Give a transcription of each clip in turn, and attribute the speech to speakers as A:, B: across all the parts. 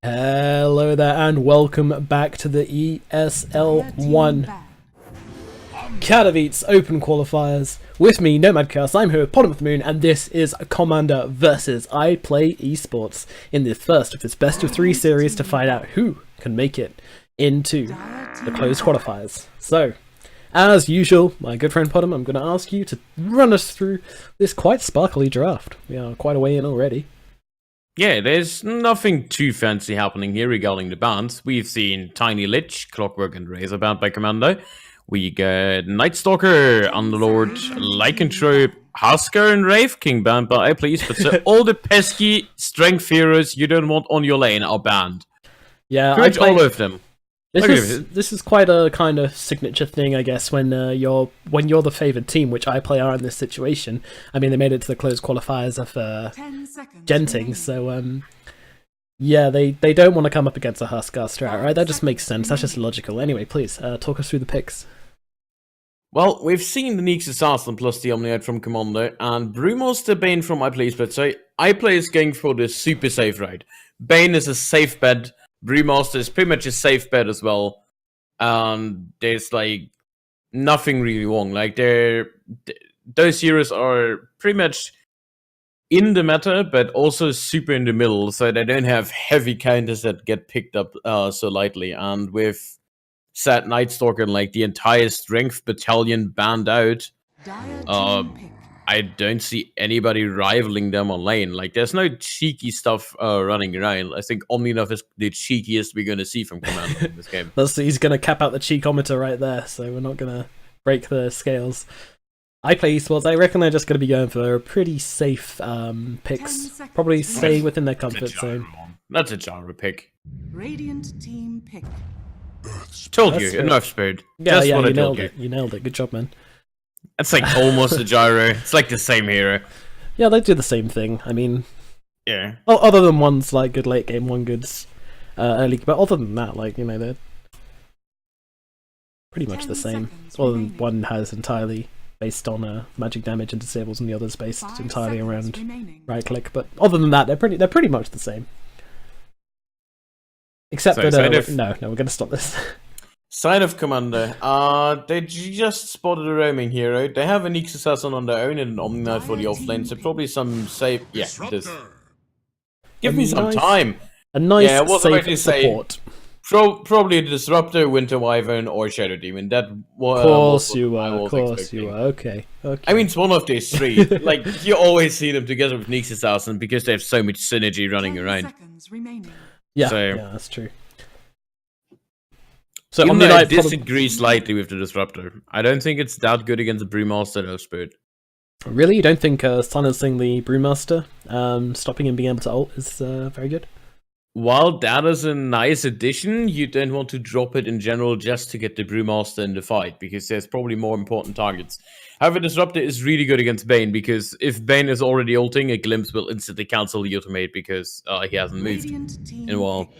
A: Hello there and welcome back to the ESL 1 Katowice Open Qualifiers. With me, Nomad Chaos, I'm here with Bottom of the Moon, and this is Komanda versus iPlay Esports in the first of this best of 3 series to find out who can make it into the closed qualifiers. So, as usual, my good friend Bottom, I'm going to ask you to run us through this quite sparkly draft. We are quite a way in already.
B: Yeah, there's nothing too fancy happening here regarding the bans. We've seen Tiny Lich, Clockwork, and Razorbound by Komanda. We got Nightstalker, Underlord, Lycanthrope, Husker, and Wraith King banned by iPlay Esports. So all the pesky strength heroes you don't want on your lane are banned.
A: Yeah,
B: Pretty much all of them.
A: This is quite a kind of signature thing, I guess, when you're the favoured team, which iPlay are in this situation. I mean, they made it to the closed qualifiers of Genting, so yeah, they don't want to come up against a Huskar strat, right? That just makes sense. That's just logical. Anyway, please talk us through the picks.
B: Well, we've seen the Neeks Assassin plus the Omniite from Komanda and Brewmaster Bane from iPlay Esports. So iPlay is going for the super safe ride. Bane is a safe bet. Brewmaster is pretty much a safe bet as well. There's like nothing really wrong. Like those heroes are pretty much in the meta, but also super in the middle, so they don't have heavy counters that get picked up so lightly. And with Sad Nightstalker and like the entire strength battalion banned out, I don't see anybody rivaling them on lane. Like, there's no cheeky stuff running around. I think Omninuff is the cheekiest we're going to see from Komanda in this game.
A: He's going to cap out the cheekometer right there, so we're not going to break the scales. iPlay Esports, I reckon they're just going to be going for pretty safe picks. Probably stay within their comfort zone.
B: That's a Jara pick.
C: Radiant team pick.
B: Told you, enough Spirit.
A: Yeah, yeah, you nailed it. You nailed it. Good job, man.
B: It's like almost a gyro. It's like the same hero.
A: Yeah, they do the same thing. I mean,
B: yeah.
A: Other than one's like good late game, one good's early. But other than that, like, you know, they're pretty much the same. Other than one has entirely based on magic damage and disables, and the other's based entirely around right click. But other than that, they're pretty much the same. Except that no, we're gonna stop this.
B: Side of Komanda, they just spotted a roaming hero. They have a Neeks Assassin on their own and an Omniite for the offlane, so probably some safe. Yeah, this. Give me some time.
A: A nice safe support.
B: Probably a Disruptor, Winter Wyvern, or Shadow Demon. That was.
A: Of course you are. Of course you are. Okay. Okay.
B: I mean, it's one of these three. Like, you always see them together with Neeks Assassin because they have so much synergy running around.
A: Yeah,
B: so,
A: yeah, that's true. So
B: I disagree slightly with the Disruptor. I don't think it's that good against the Brewmaster though, Spirit.
A: Really? You don't think silencing the Brewmaster, stopping him being able to ult, is very good?
B: While that is a nice addition, you don't want to drop it in general just to get the Brewmaster in the fight, because there's probably more important targets. However, Disruptor is really good against Bane, because if Bane is already ulting, a Glimpse will instantly cancel the ultimate because he hasn't moved in a while.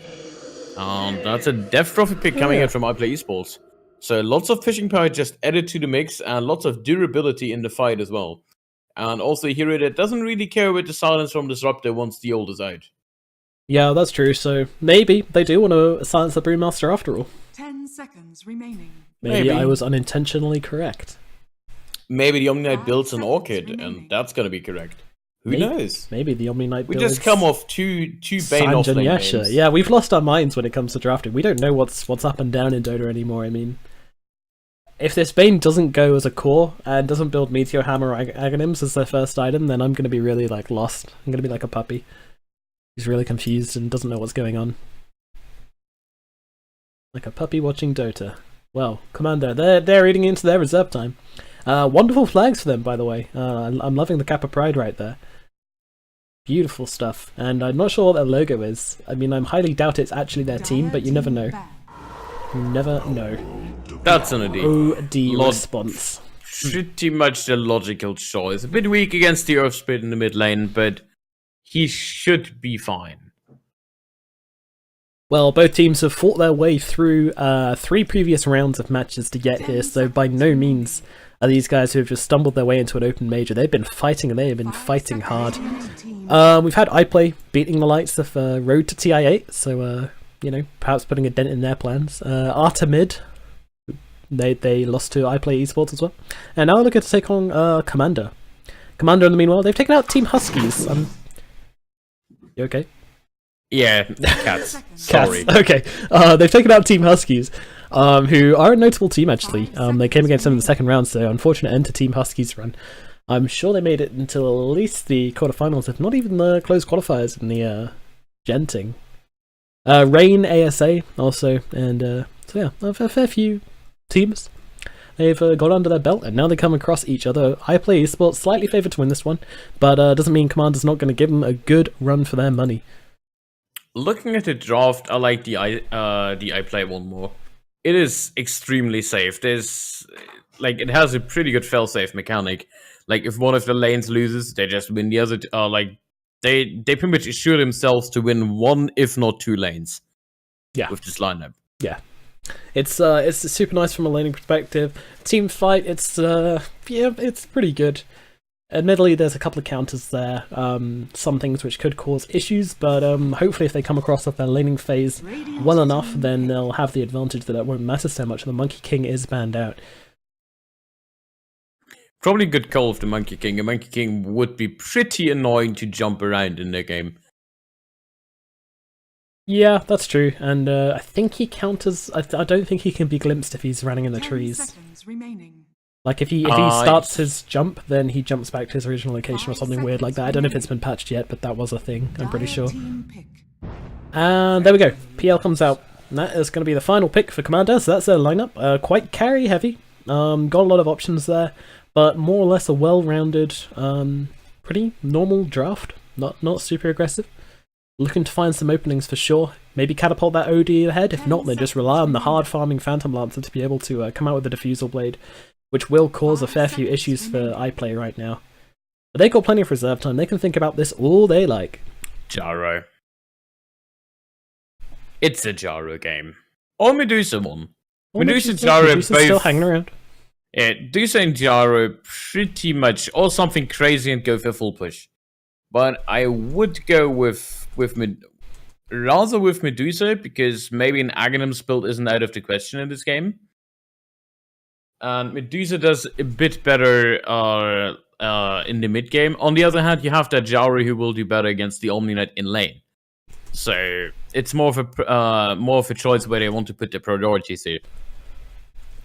B: That's a Death Trophy pick coming in from iPlay Esports. So lots of fishing power just added to the mix, and lots of durability in the fight as well. And also a hero that doesn't really care with the silence from Disruptor once the ult is out.
A: Yeah, that's true. So maybe they do want to silence the Brewmaster after all.
C: 10 seconds remaining.
A: Maybe I was unintentionally correct.
B: Maybe the Omniite builds an Orchid, and that's going to be correct. Who knows?
A: Maybe the Omniite builds...
B: We just come off two Bane offlane names.
A: Yeah, we've lost our minds when it comes to drafting. We don't know what's up and down in Dota anymore. I mean, if this Bane doesn't go as a core and doesn't build Meteor Hammer or Aghanims as their first item, then I'm going to be really like lost. I'm going to be like a puppy. He's really confused and doesn't know what's going on. Like a puppy watching Dota. Well, Komanda, they're eating into their reserve time. Wonderful flags for them, by the way. I'm loving the Kappa Pride right there. Beautiful stuff. And I'm not sure what their logo is. I mean, I highly doubt it's actually their team, but you never know. You never know.
B: That's an OD.
A: Response.
B: Pretty much the logical choice. A bit weak against the Earth Spirit in the mid lane, but he should be fine.
A: Well, both teams have fought their way through 3 previous rounds of matches to get here, so by no means are these guys who have just stumbled their way into an open major. They've been fighting, and they have been fighting hard. We've had iPlay beating the likes of Road to TI8, so you know, perhaps putting a dent in their plans. Artemid, they lost to iPlay Esports as well, and now they're looking to take on Komanda. Komanda, in the meanwhile, they've taken out Team Huskies. You okay?
B: Yeah, cats. Sorry.
A: Cats. Okay. They've taken out Team Huskies, who are a notable team, actually. They came against them in the second round, so unfortunate end to Team Huskies' run. I'm sure they made it until at least the quarterfinals, if not even the closed qualifiers in the Genting. Rain ASA also, and so yeah, a fair few teams. They've got under their belt, and now they come across each other. iPlay Esports slightly favoured to win this one, but doesn't mean Komanda's not going to give them a good run for their money.
B: Looking at the draft, I like the iPlay one more. It is extremely safe. There's like it has a pretty good fail-safe mechanic. Like if one of the lanes loses, they just win the other. Like they pretty much assure themselves to win one, if not two lanes.
A: Yeah,
B: with this lineup.
A: Yeah. It's super nice from a laning perspective. Team fight, it's it's pretty good. Admittedly, there's a couple of counters there, some things which could cause issues, but hopefully if they come across off their laning phase well enough, then they'll have the advantage that it won't matter so much. The Monkey King is banned out.
B: Probably a good call of the Monkey King. A Monkey King would be pretty annoying to jump around in their game.
A: Yeah, that's true, and I think he counters. I don't think he can be glimpsed if he's running in the trees. Like if he starts his jump, then he jumps back to his original location or something weird like that. I don't know if it's been patched yet, but that was a thing. I'm pretty sure. And there we go. PL comes out. And that is going to be the final pick for Komanda. So that's their lineup. Quite carry heavy. Got a lot of options there, but more or less a well-rounded, pretty normal draft. Not super aggressive. Looking to find some openings for sure. Maybe catapult that OD ahead. If not, then just rely on the hard farming Phantom Lancer to be able to come out with the Diffusal Blade, which will cause a fair few issues for iPlay right now. But they've got plenty of reserve time. They can think about this all they like.
B: Jaro. It's a Jaro game. Or Medusa one. Medusa, Jaro,
A: Medusa's
B: both
A: still hanging around.
B: Yeah, Medusa and Jaro pretty much, or something crazy and go for full push. But I would go rather with Medusa, because maybe an Aghanim's build isn't out of the question in this game. And Medusa does a bit better in the mid game. On the other hand, you have that Jaro who will do better against the Omni Knight in lane. So it's more of a choice where they want to put their priorities here.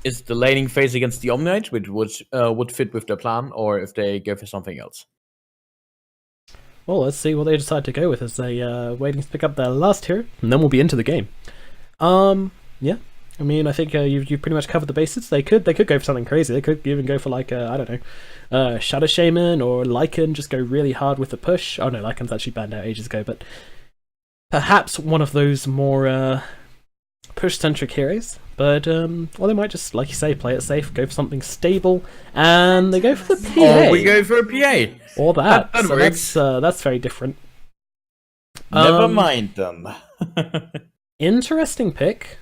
B: Is the laning phase against the Omni Knight, which would fit with their plan, or if they go for something else?
A: Well, let's see what they decide to go with as they waiting to pick up their last hero, and then we'll be into the game. Yeah. I mean, I think you've pretty much covered the bases. They could go for something crazy. They could even go for like I don't know, Shadow Shaman or Lycan. Just go really hard with the push. Oh no, Lycan's actually banned out ages ago. But perhaps one of those more push-centric heroes. But or they might just, like you say, play it safe, go for something stable, and they go for the PA.
B: Or we go for a PA.
A: Or that.
B: That
A: so
B: works.
A: That's very different.
B: Never mind them.
A: Interesting pick.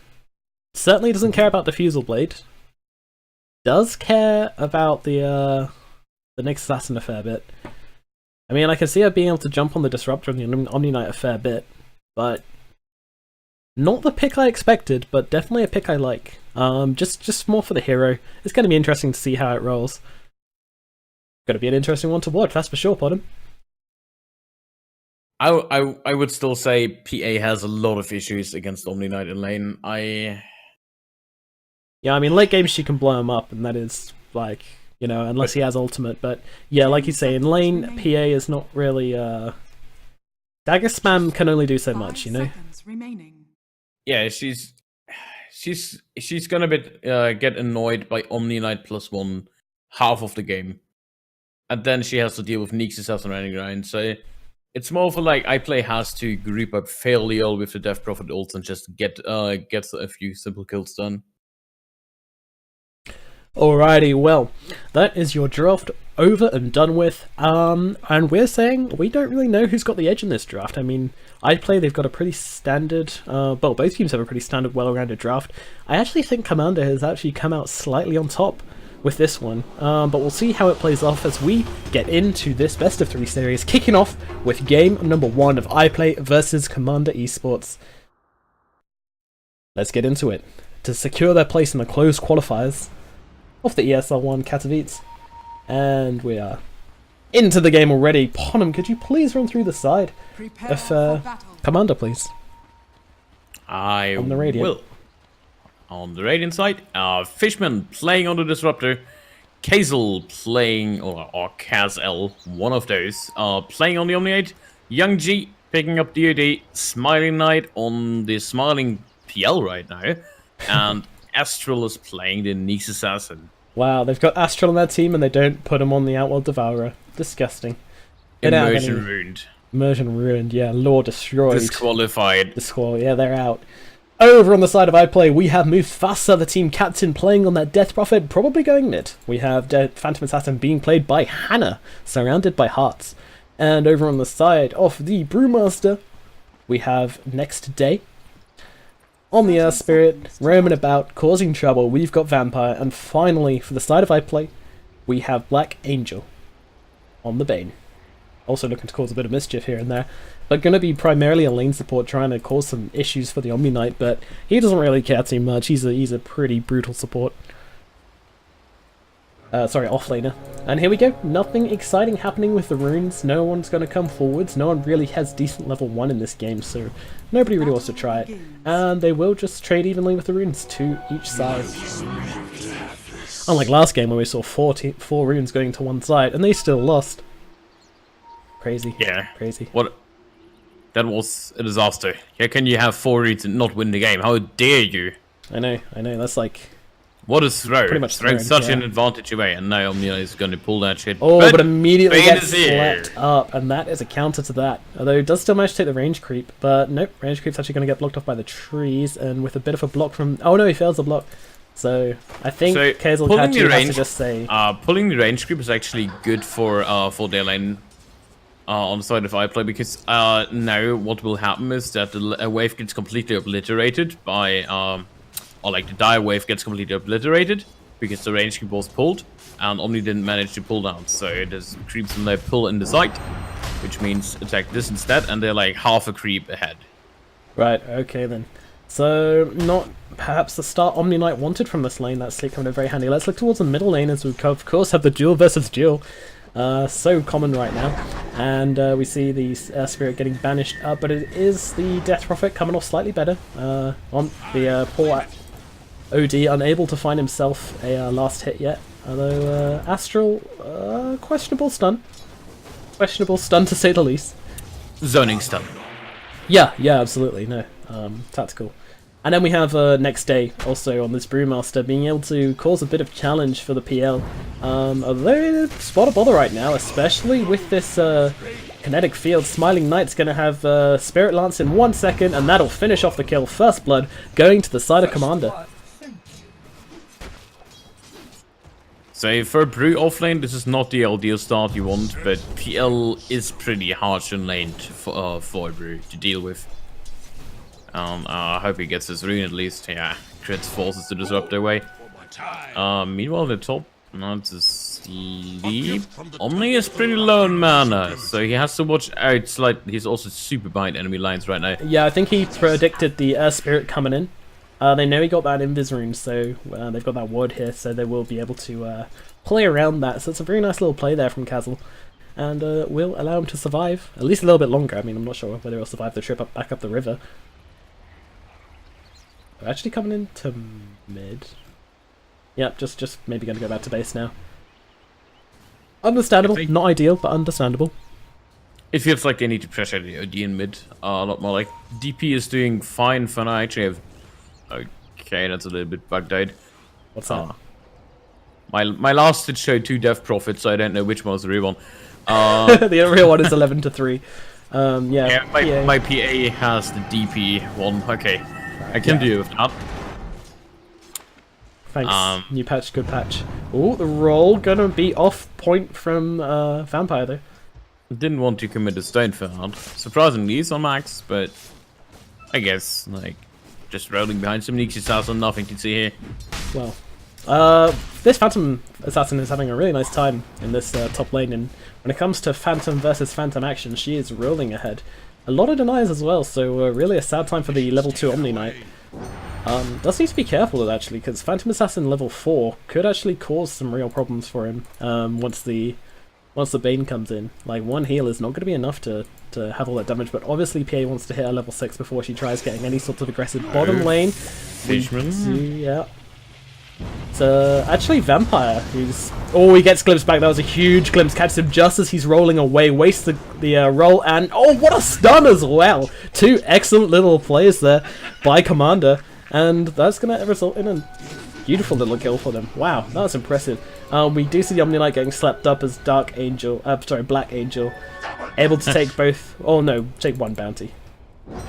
A: Certainly doesn't care about Diffusal Blade. Does care about the Nyx Assassin a fair bit. I mean, I can see her being able to jump on the Disruptor and the Omni Knight a fair bit, but not the pick I expected, but definitely a pick I like. Just more for the hero. It's going to be interesting to see how it rolls. Going to be an interesting one to watch, that's for sure, Podden.
B: I would still say PA has a lot of issues against Omni Knight in lane.
A: Yeah, I mean, late game she can blow him up, and that is, like, you know, unless he has ultimate, but yeah, like you say, in lane, PA is not really, Dagger spam can only do so much, you know?
B: Yeah, she's gonna get annoyed by Omni Knight +1 half of the game. And then she has to deal with Nyx Assassin running around, so it's more for like iPlay has to group up fairly well with the Death Prophet ults and just get a few simple kills done.
A: Alrighty, well, that is your draft over and done with. And we're saying we don't really know who's got the edge in this draft. I mean, iPlay, they've got a pretty standard, well, both teams have a pretty standard, well-rounded draft. I actually think Komanda has actually come out slightly on top. with this one, but we'll see how it plays off as we get into this best of 3 series, kicking off with game number 1 of iPlay versus Komanda Esports. Let's get into it. To secure their place in the closed qualifiers of the ESL 1 Katowice. And we are into the game already. Ponem, could you please run through the side of Komanda, please?
B: On
A: the Radiant.
B: will. On the Radiant side, Fishman playing on the Disruptor, Kazel playing, or Kaz-L, one of those, playing on the Omni-8, Young G picking up DoD, Smiling Knight on the Smiling PL right now, and Astral is playing the Nyx Assassin.
A: Wow, they've got Astral on their team and they don't put him on the Outworld Devourer. Disgusting.
B: Immersion ruined.
A: Immersion ruined, yeah. Lore destroyed.
B: Disqualified.
A: Yeah, they're out. Over on the side of iPlay, we have Mufasa, the team captain, playing on that Death Prophet, probably going mid. We have Phantom Assassin being played by Hannah, surrounded by hearts. And over on the side of the Brewmaster, we have Next Day. On the Earth Spirit, roaming about, causing trouble, we've got Vampire. And finally, for the side of iPlay, we have Black Angel on the Bane. Also looking to cause a bit of mischief here and there. But going to be primarily a lane support, trying to cause some issues for the Omni Knight, but he doesn't really care too much. He's a pretty brutal support. Sorry, offlaner. And here we go. Nothing exciting happening with the runes. No one's going to come forwards. No one really has decent level 1 in this game, so nobody really wants to try it. And they will just trade evenly with the runes to each side. Unlike last game where we saw 4 runes going to one side, and they still lost. Crazy.
B: Yeah.
A: Crazy.
B: What? That was a disaster. How can you have 4 reads and not win the game? How dare you?
A: I know. That's like...
B: What a throw.
A: Pretty much
B: throwing
A: thrown,
B: such
A: yeah.
B: an advantage away, and now Omnia is going to pull that shit.
A: Oh, but immediately
B: Bane
A: gets
B: is here.
A: slapped up, and that is a counter to that. Although it does still manage to take the range creep, but nope, range creep's actually going to get blocked off by the trees, and with a bit of a block from... Oh no, he fails the block. So, I think Kazel Kachi has to just say...
B: Pulling the range creep is actually good for their lane on the side of iPlay, because now what will happen is that a wave gets completely obliterated by... or like the dire wave gets completely obliterated, because the range creep was pulled, and Omni didn't manage to pull down. So there's creeps when they pull in the site, which means attack this instead, and they're like half a creep ahead.
A: Right, okay then. So, not perhaps the start Omni Knight wanted from this lane. That's sleep coming in very handy. Let's look towards the middle lane as we of course have the duel versus duel. So common right now. And we see the Spirit getting banished up, but it is the Death Prophet coming off slightly better. On the poor OD unable to find himself a last hit yet. Although Astral, questionable stun. Questionable stun to say the least.
B: Zoning stun.
A: Yeah, absolutely, no. Tactical. And then we have Next Day also on this Brewmaster being able to cause a bit of challenge for the PL. Although it's spot a bother right now, especially with this kinetic field. Smiling Knight's going to have Spirit Lance in 1 second, and that'll finish off the kill. First blood going to the side of Komanda.
B: So for Brew offlane, this is not the LDL start you want, but PL is pretty harsh in lane for Brew to deal with. I hope he gets his rune at least. Yeah, crits forces to disrupt their way. Meanwhile, the top not to sleep. Omni is pretty low in mana, so he has to watch out slightly. He's also super behind enemy lines right now.
A: Yeah, I think he predicted the Spirit coming in. They know he got that Invis rune, so they've got that ward here, so they will be able to play around that. So it's a very nice little play there from Kazel, and will allow him to survive at least a little bit longer. I mean, I'm not sure whether he'll survive the trip back up the river. They're actually coming into mid. Yep, just maybe going to go back to base now. Understandable, not ideal, but understandable.
B: It feels like they need to pressure the OD in mid a lot more. Like DP is doing fine for now. I actually have. Okay, that's a little bit bugged.
A: What's that?
B: My last hit showed 2 Death Prophets, so I don't know which one was the real one.
A: The real one is 11 to 3.
B: Yeah, my PA has the DP one. Okay, I can deal with that.
A: Thanks. New patch, good patch. Oh, the roll gonna be off point from Vampire though.
B: Didn't want to commit a stone for that. Surprisingly, he's on max, but I guess like just rolling behind some Nyx Assassin, nothing to see here.
A: Well, This Phantom Assassin is having a really nice time in this top lane, and when it comes to Phantom versus Phantom action, she is rolling ahead. A lot of deniers as well, so really a sad time for the level 2 Omni Knight. Does need to be careful with actually, because Phantom Assassin level 4 could actually cause some real problems for him once the Bane comes in. Like, one heal is not going to be enough to have all that damage, but obviously PA wants to hit her level 6 before she tries getting any sort of aggressive bottom lane. Yeah. So actually Vampire, who's... Oh, he gets glimpsed back. That was a huge glimpse. Catches him just as he's rolling away. Wastes the roll, and oh, what a stun as well! 2 excellent little plays there by Komanda, and that's going to result in a beautiful little kill for them. Wow, that was impressive. We do see the Omni Knight getting slapped up as Black Angel, able to take both... Oh no, take 1 bounty.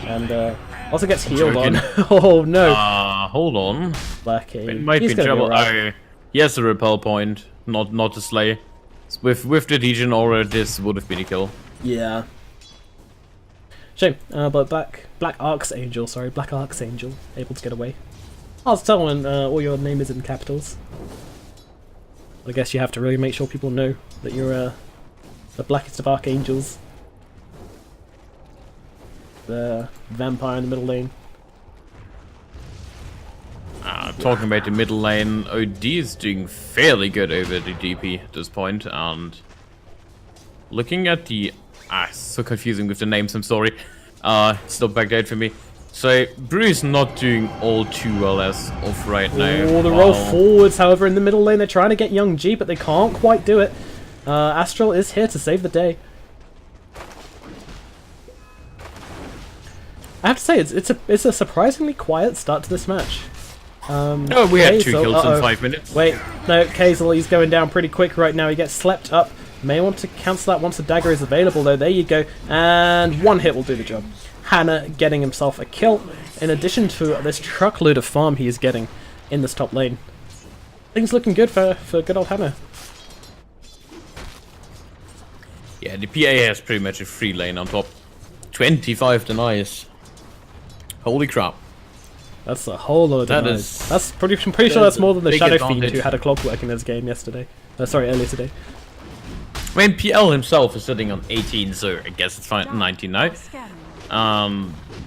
A: And also gets healed on. Oh no.
B: Hold on.
A: Black
B: It might be trouble. Right. He has a repel point, not to slay. With the Legion aura, this would have been a kill.
A: Yeah. Shame. But Black Archangel, able to get away. I'll tell when all your name is in capitals. I guess you have to really make sure people know that you're the blackest of Archangels. The Vampire in the middle lane.
B: Talking about the middle lane, OD is doing fairly good over the DP at this point, and looking at the... so confusing with the names, I'm sorry. Still backdate for me. So, Brew is not doing all too well as of right now.
A: Oh, the roll forwards, however, in the middle lane, they're trying to get Young G, but they can't quite do it. Astral is here to save the day. I have to say, it's a surprisingly quiet start to this match.
B: Oh, we had 2 kills in 5 minutes.
A: Wait, no, Kazel, he's going down pretty quick right now. He gets slept up. May want to cancel that once the dagger is available, though. There you go. And 1 hit will do the job. Hannah getting himself a kill, in addition to this truckload of farm he is getting in this top lane. Things looking good for good old Hannah.
B: Yeah, the PA has pretty much a free lane on top. 25 denies. Holy crap.
A: That's a whole load of denies. That's I'm pretty sure that's more than the Shadow Fiend who had a clockwork in his game yesterday. Earlier today.
B: I mean, PL himself is sitting on 18, so I guess it's fine. 19 now.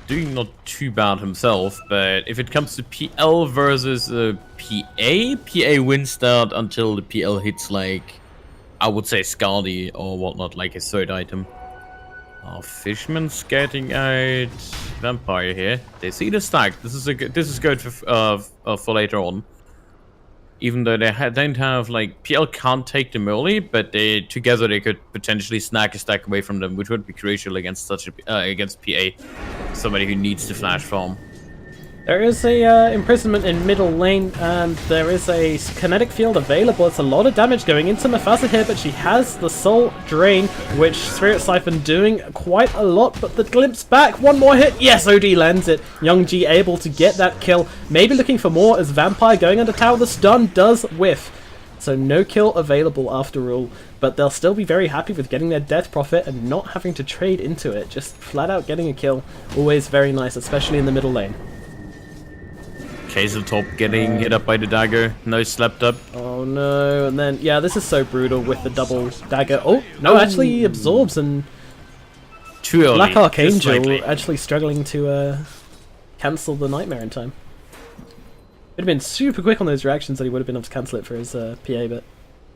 B: Doing not too bad himself, but if it comes to PL versus PA wins that until the PL hits, like, I would say Scardy or whatnot, like his 3rd item. Fisherman's getting out. Vampire here. They see the stack. This is good for later on. Even though they don't have, like, PL can't take them early, but together they could potentially snag a stack away from them, which would be crucial against against PA, somebody who needs to flash farm.
A: There is a imprisonment in middle lane, and there is a kinetic field available. It's a lot of damage going into Mufasa here, but she has the Soul Drain, which Spirit Siphon doing quite a lot, but the glimpse back, 1 more hit, yes, OD lands it. Young G able to get that kill, maybe looking for more as Vampire going under tower, the stun does whiff. So no kill available after all, but they'll still be very happy with getting their death profit and not having to trade into it, just flat out getting a kill. Always very nice, especially in the middle lane.
B: Kazel top getting hit up by the dagger. No, slept up.
A: Oh no, and then, yeah, this is so brutal with the double dagger. Oh, no, actually he absorbs, and
B: too early.
A: Black Archangel actually struggling to cancel the Nightmare in time. Would have been super quick on those reactions that he would have been able to cancel it for his PA, but...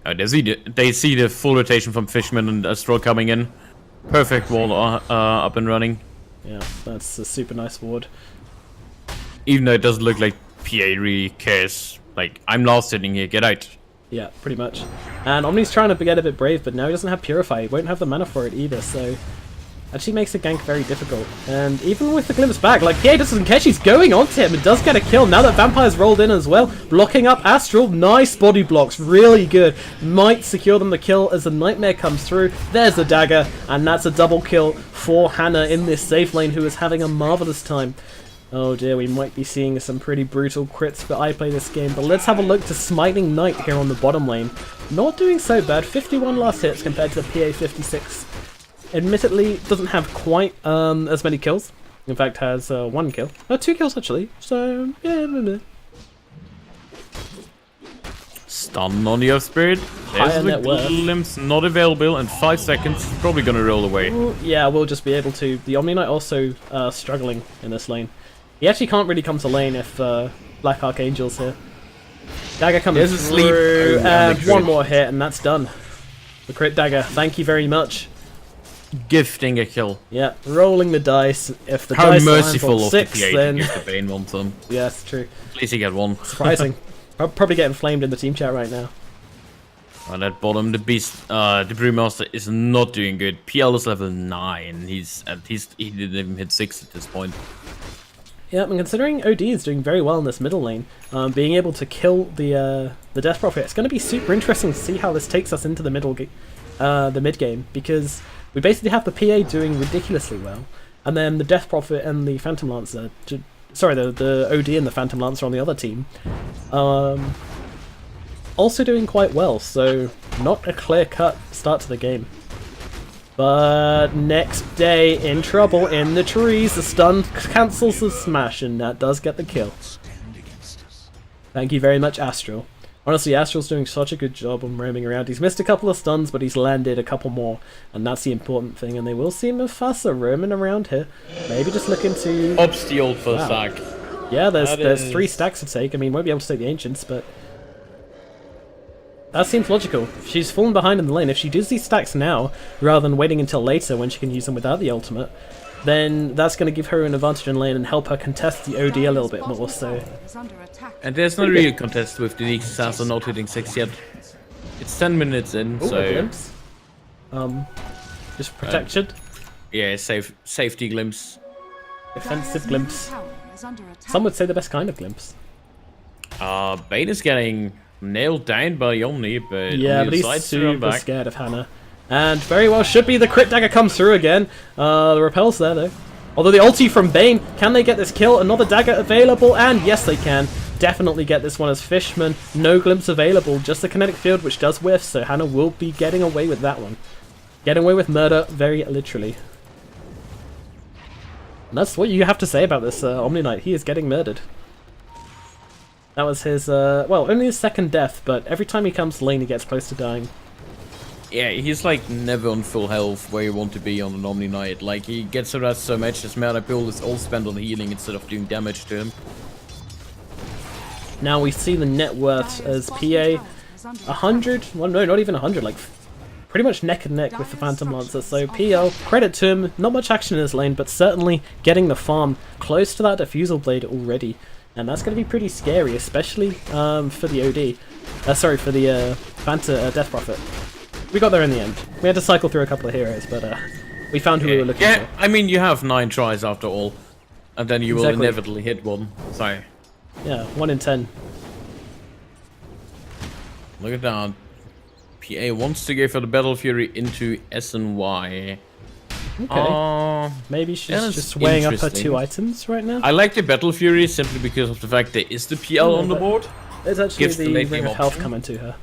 B: Oh, they see the full rotation from Fishman and Astral coming in. Perfect wall up and running.
A: Yeah, that's a super nice ward.
B: Even though it doesn't look like PA really cares. Like, I'm last sitting here, get out.
A: Yeah, pretty much. And Omni's trying to get a bit brave, but now he doesn't have Purify. He won't have the mana for it either, so... Actually makes the gank very difficult. And even with the glimpse back, like, PA doesn't catch, he's going onto him and does get a kill. Now that Vampire's rolled in as well, blocking up Astral. Nice body blocks, really good. Might secure them the kill as the Nightmare comes through. There's the dagger, and that's a double kill for Hannah in this safe lane, who is having a marvelous time. Oh dear, we might be seeing some pretty brutal crits for iPlay this game, but let's have a look to Smiting Knight here on the bottom lane. Not doing so bad, 51 last hits compared to the PA 56. Admittedly, doesn't have quite as many kills. In fact, has 1 kill. 2 kills actually, so yeah.
B: Stun on the Earth Spirit.
A: Higher
B: There's the
A: net worth.
B: glimpse not available, and 5 seconds. He's probably gonna roll away.
A: Ooh, yeah, we'll just be able to. The Omni Knight also struggling in this lane. He actually can't really come to lane if Black Archangel's here. Dagger coming
B: There's a sleep.
A: through,
B: Oh,
A: and
B: and the
A: one
B: crit.
A: more hit, and that's done. The crit dagger, thank you very much.
B: Gifting a kill.
A: Yeah, rolling the dice. If the
B: How
A: dice
B: merciful
A: lands on
B: of
A: 6,
B: the PA to
A: then
B: give the Bane one ton.
A: yeah, that's true.
B: At least he get one.
A: Surprising. I'm probably getting flamed in the team chat right now.
B: And at bottom, the beast, the Brewmaster is not doing good. PL is level 9. He didn't even hit 6 at this point.
A: Yeah, and considering OD is doing very well in this middle lane, being able to kill the Death Prophet, it's going to be super interesting to see how this takes us into the the mid game, because we basically have the PA doing ridiculously well, and then the Death Prophet and the Phantom Lancer, sorry, the OD and the Phantom Lancer on the other team, also doing quite well. So not a clear-cut start to the game. But next day, in trouble in the trees, the stun cancels the smash, and that does get the kill. Thank you very much, Astral. Honestly, Astral's doing such a good job on roaming around. He's missed a couple of stuns, but he's landed a couple more, and that's the important thing. And they will see Mufasa roaming around here. Maybe just looking to...
B: Ops the old first
A: Wow.
B: stack.
A: Yeah, there's
B: is-
A: 3 stacks to take. I mean, won't be able to take the Ancients, but... that seems logical. She's fallen behind in the lane. If she does these stacks now, rather than waiting until later when she can use them without the ultimate, then that's going to give her an advantage in lane and help her contest the OD a little bit more. So
C: Is under attack.
B: And there's no real contest with the Nix Assassin not hitting 6 yet. It's 10 minutes in,
A: ooh, a
B: so
A: glimpse. Just protection,
B: yeah, safety glimpse.
A: defensive glimpse.
C: Tower is under attack.
A: Some would say the best kind of glimpse.
B: Bane is getting nailed down by Omni, but
A: Yeah,
B: Omni
A: but he's
B: decides to run
A: super
B: back.
A: scared of Hannah. And very well should be. The crit dagger comes through again. The repel's there though. Although the ulti from Bane, can they get this kill? Another dagger available, and yes they can. Definitely get this one as Fishman. No glimpse available, just the kinetic field which does whiff, so Hannah will be getting away with that one. Getting away with murder, very literally. And that's what you have to say about this Omni Knight. He is getting murdered. That was his, well, only his second death, but every time he comes to lane he gets close to dying.
B: Yeah, he's like never on full health where you want to be on an Omni Knight. Like, he gets harassed so much, his mana pool is all spent on healing instead of doing damage to him.
A: Now we see the net worth as PA 100, well no, not even 100, like pretty much neck and neck with the Phantom Lancer. So PL, credit to him, not much action in his lane, but certainly getting the farm close to that Diffusal Blade already. And that's going to be pretty scary, especially for the OD. Sorry, for the Death Prophet. We got there in the end. We had to cycle through a couple of heroes, but we found who we were looking
B: Yeah,
A: for.
B: I mean, you have 9 tries after all, and then you will
A: Exactly.
B: inevitably hit one. So,
A: Yeah, 1 in 10.
B: look at that. PA wants to go for the Battle Fury into SNY.
A: Okay. Maybe she's
B: that's
A: just weighing up her
B: interesting.
A: 2 items right now.
B: I like the Battle Fury simply because of the fact there is the PL on the
A: but-
B: board.
A: There's actually
B: gives the
A: the
B: late
A: Ring
B: game
A: of Health
B: option.
A: coming to her.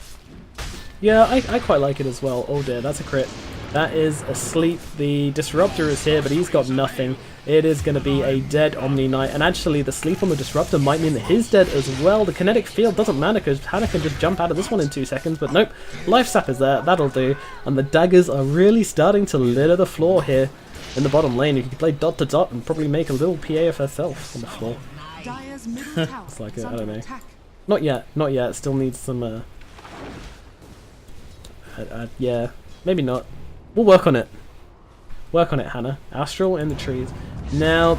A: Yeah, I quite like it as well. Oh dear, that's a crit. That is a sleep. The Disruptor is here, but he's got nothing. It is going to be a dead Omni Knight. And actually, the sleep on the Disruptor might mean that he's dead as well. The kinetic field doesn't matter because Hannah can just jump out of this one in 2 seconds. But nope, Life Sap is there. That'll do. And the daggers are really starting to litter the floor here in the bottom lane. You can play dot to dot and probably make a little PA of herself on the floor.
C: Dire's middle tower
A: It's like
C: is
A: I
C: under
A: don't know.
C: attack.
A: Not yet, not yet. Still needs some, yeah, maybe not. We'll work on it. Work on it, Hannah. Astral in the trees. Now,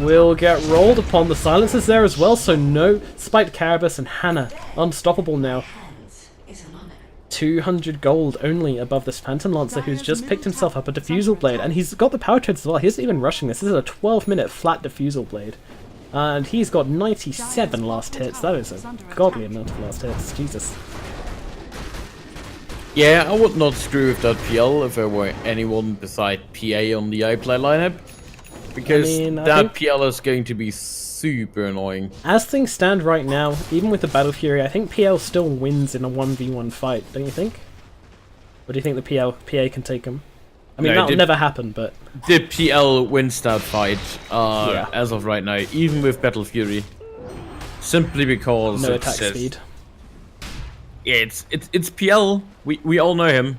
A: we'll get rolled upon. The silencers there as well, so no Spiked Carabus and Hannah. Unstoppable now. 200 gold only above this Phantom Lancer who's just picked himself up a Diffusal Blade. And he's got the power treads as well. He isn't even rushing this. This is a 12-minute flat Diffusal Blade. And he's got 97 last hits. That is a godly amount of last hits. Jesus.
B: Yeah, I would not screw with that PL if there were anyone beside PA on the iPlay lineup. Because
A: I
B: that
A: think-
B: PL is going to be super annoying.
A: As things stand right now, even with the Battle Fury, I think PL still wins in a 1v1 fight, don't you think? Or do you think the PA can take him? I mean,
B: No,
A: that'll never happen, but...
B: The PL wins that fight
A: Yeah.
B: as of right now, even with Battle Fury. Simply because
A: No
B: it's
A: attack
B: just-
A: speed.
B: Yeah, it's PL. We all know him.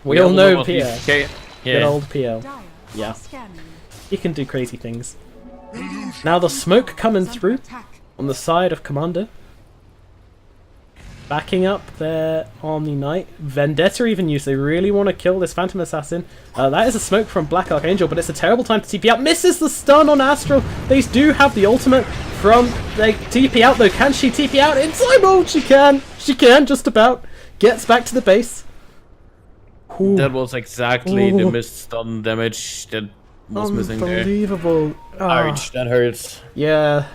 A: We all know
B: what he's-
A: PL.
B: Okay.
A: Good
B: Yeah.
A: old PL.
C: Dire
A: Yeah.
C: are scanning.
A: He can do crazy things. Now the smoke coming
C: Is under
A: through
C: attack.
A: on the side of Komanda. Backing up their Omni Knight. Vendetta even used. They really want to kill this Phantom Assassin. That is a smoke from Black Archangel, but it's a terrible time to TP out. Misses the stun on Astral. They do have the ultimate from... They TP out though. Can she TP out in time? Oh, she can. She can, just about. Gets back to the base. Ooh.
B: That was exactly the
A: Ooh.
B: missed stun damage that was missing there.
A: Unbelievable. Ah,
B: Ouch, that hurts.
A: yeah.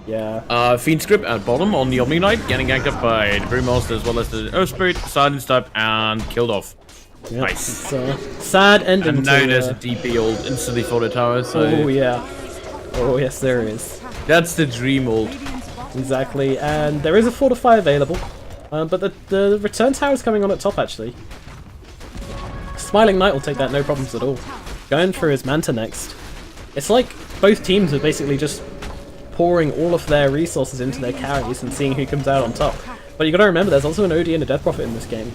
A: Yeah.
B: Fiend Script at bottom on the Omni Knight, getting ganked up by the Brewmaster as well as the Earth Spirit, Silence Type, and killed off.
A: Yep,
B: Nice.
A: It's a sad ending
B: And now
A: to,
B: there's a DP ult instantly for the tower, so
A: oh yeah. Oh yes, there is.
B: that's the dream ult.
A: Exactly, and there is a Fortify available, but the return tower is coming on at top actually. Smiling Knight will take that no problems at all. Going for his Manta next. It's like both teams are basically just pouring all of their resources into their carries and seeing who comes out on top. But you gotta remember, there's also an OD and a Death Prophet in this game.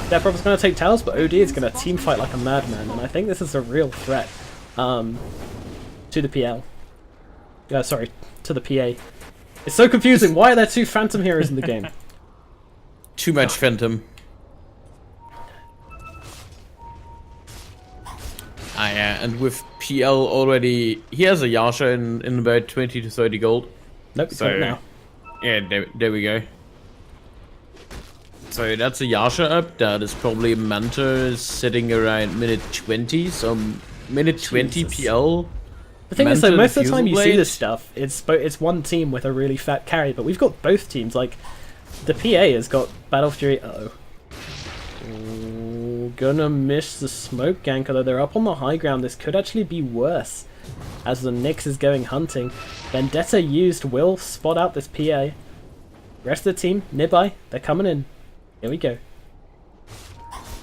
A: Death Prophet's gonna take towers, but OD is gonna team fight like a madman, and I think this is a real threat to the PL. Sorry, to the PA. It's so confusing. Why are there two Phantom heroes in the game?
B: Too much Phantom. Yeah, and with PL already, he has a Yasha in about 20 to 30 gold.
A: Nope, it's
B: So,
A: not now.
B: yeah, there we go. So that's a Yasha up. That is probably Manta sitting around minute 20. So minute 20
A: Jesus.
B: PL.
A: The thing is, though,
B: Manta
A: most of the time you see
B: Fusil
A: this stuff, it's one team with a really fat carry, but we've got both teams. Like, the PA has got Battle Fury. Uh-oh. Ooh, gonna miss the smoke gank, although they're up on the high ground. This could actually be worse, as the Nyx is going hunting. Vendetta used will spot out this PA. Rest of the team, nearby, they're coming in. Here we go.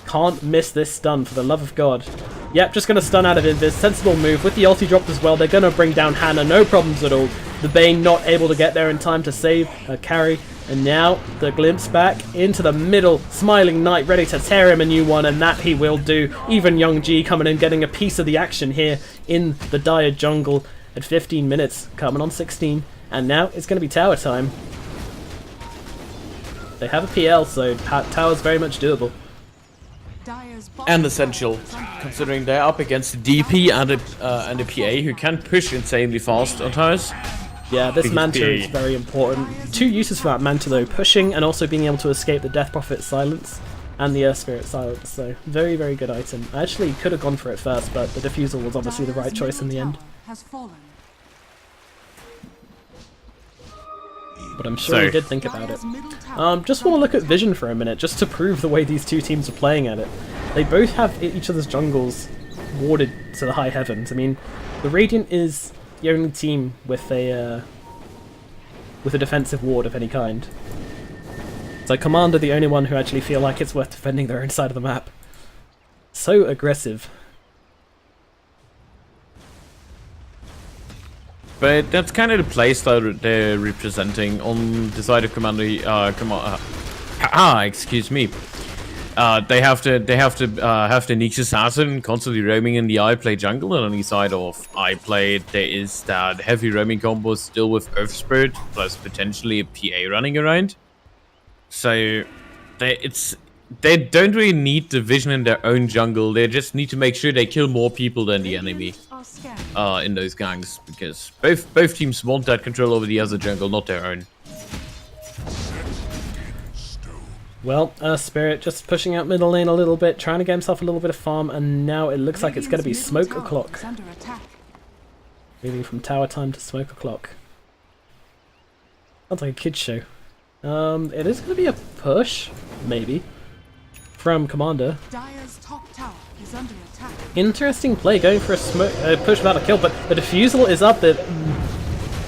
A: Can't miss this stun, for the love of God. Yep, just gonna stun out of Invis. Sensible move. With the ulti dropped as well, they're gonna bring down Hannah, no problems at all. The Bane not able to get there in time to save her carry. And now, the glimpse back into the middle. Smiling Knight ready to tear him a new one, and that he will do. Even Young G coming in, getting a piece of the action here in the Dire jungle at 15 minutes. Coming on 16. And now, it's gonna be tower time. They have a PL, so tower's very much doable.
C: Dire's
B: And essential, considering they're up against a DP and a PA who can push insanely fast on towers.
A: Yeah, this
B: Because
A: Manta
B: PA.
A: is very important. Two uses for that Manta though, pushing and also being able to escape the Death Prophet silence and the Earth Spirit silence, so very, very good item. I actually could have gone for it first, but the defusal was obviously the right choice in the end.
C: Has fallen.
A: But I'm sure
B: So-
A: he did think about it.
C: Dire's middle tower
A: Just want to look at Vision for a minute, just to prove the way these two teams are playing at it. They both have each other's jungles warded to the high heavens. I mean, the Radiant is the only team with a defensive ward of any kind. So Komanda the only one who actually feel like it's worth defending their own side of the map. So aggressive.
B: But that's kind of the playstyle they're representing on the side of Commander. Excuse me. They have the Nyx Assassin constantly roaming in the iPlay jungle, and on the side of iPlay there is that heavy roaming combo still with Earth Spirit plus potentially a PA running around. So they don't really need the vision in their own jungle. They just need to make sure they kill more people than the enemy
C: are scanning.
B: in those gangs, because both teams want that control over the other jungle, not their own.
A: Well, Spirit just pushing out middle lane a little bit, trying to get himself a little bit of farm, and now it looks like it's going to be
C: Radiant's middle
A: smoke
C: tower
A: o'clock.
C: is under attack.
A: Moving from tower time to smoke o'clock. Sounds like a kid's show. It is going to be a push, maybe, from Komanda.
C: Dire's top tower is under attack.
A: Interesting play, going for a smoke push without a kill, but the defusal is up. The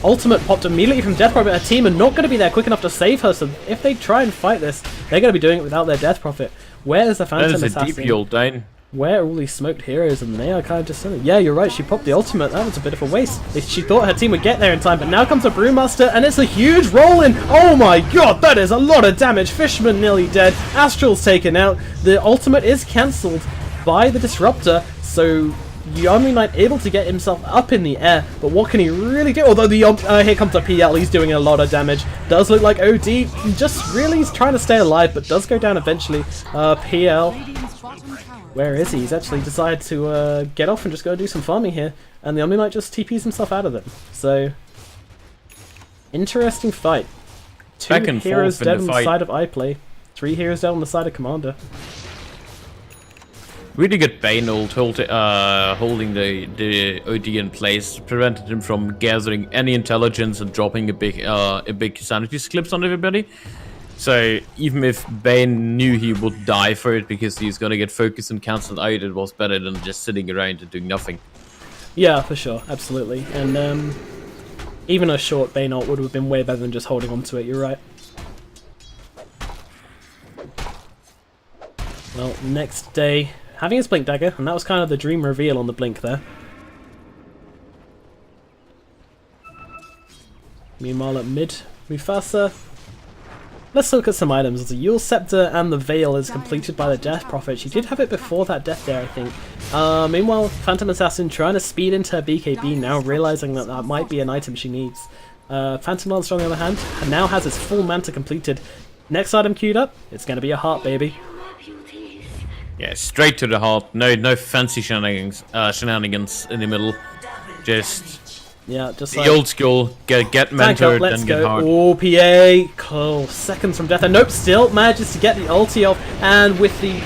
A: ultimate popped immediately from Death Prophet. Her team are not going to be there quick enough to save her, so if they try and fight this, they're going to be doing it without their Death Prophet. Where's the
B: That
A: Phantom
B: is a
A: Assassin?
B: DP ult down.
A: Where are all these smoked heroes? And they are kind of just sitting. Yeah, you're right. She popped the ultimate. That was a bit of a waste. She thought her team would get there in time, but now comes a Brewmaster, and it's a huge roll-in. Oh my god, that is a lot of damage. Fishman nearly dead. Astral's taken out. The ultimate is cancelled by the Disruptor, so Yomi Knight able to get himself up in the air, but what can he really do? Although the here comes a PL, he's doing a lot of damage. Does look like OD just really is trying to stay alive, but does go down eventually. PL. Where is he? He's actually decided to get off and just go do some farming here. And the Omni Knight just TPs himself out of it. So, interesting fight. 2 heroes dead on the side of iPlay. 3 heroes dead on the side of Komanda.
B: Really good Bane ult holding the OD in place, prevented him from gathering any intelligence and dropping a big sanity clips on everybody. So even if Bane knew he would die for it because he's gonna get focused and cancelled out, it was better than just sitting around and doing nothing.
A: Yeah, for sure, absolutely. And even a short Bane ult would have been way better than just holding on to it, you're right. Well, next day, having his Blink Dagger, and that was kind of the dream reveal on the Blink there. Meanwhile at mid, Mufasa. Let's look at some items. The Yule Scepter and the Veil is completed by the Death Prophet. She did have it before that death there, I think. Meanwhile, Phantom Assassin trying to speed into her BKB, now realizing that that might be an item she needs. Phantom Lance, on the other hand, now has his full Manta completed. Next item queued up, it's going to be a heart, baby.
B: Yeah, straight to the heart. No fancy shenanigans in the middle. Just...
A: yeah, just
B: the
A: like
B: old school, get mentored,
A: let's
B: then
A: go.
B: get hard.
A: Oh, PA, cool. Seconds from death, and nope, still manages to get the ulti off, and with the,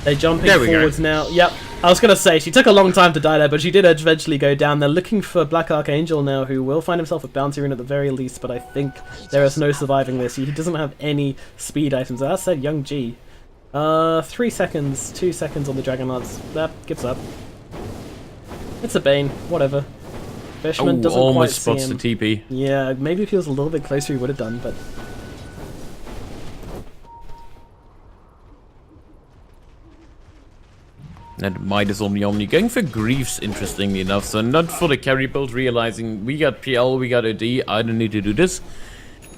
A: they're jumping forwards now. Yep, I was gonna say, she took a long time to die there, but she did eventually go down. They're looking for Black Archangel now, who will find himself a bounty rune at the very least, but I think there is no surviving this. He doesn't have any speed items. That said, Young G. 3 seconds, 2 seconds on the Dragon Lance. That gives up. It's a Bane, whatever. Fishman doesn't quite see him.
B: Almost spots the TP.
A: Yeah, maybe if he was a little bit closer he would have done, but...
B: and Midas on the Omni. Going for Griefs, interestingly enough. So not for the carry build, realizing we got PL, we got OD, I don't need to do this.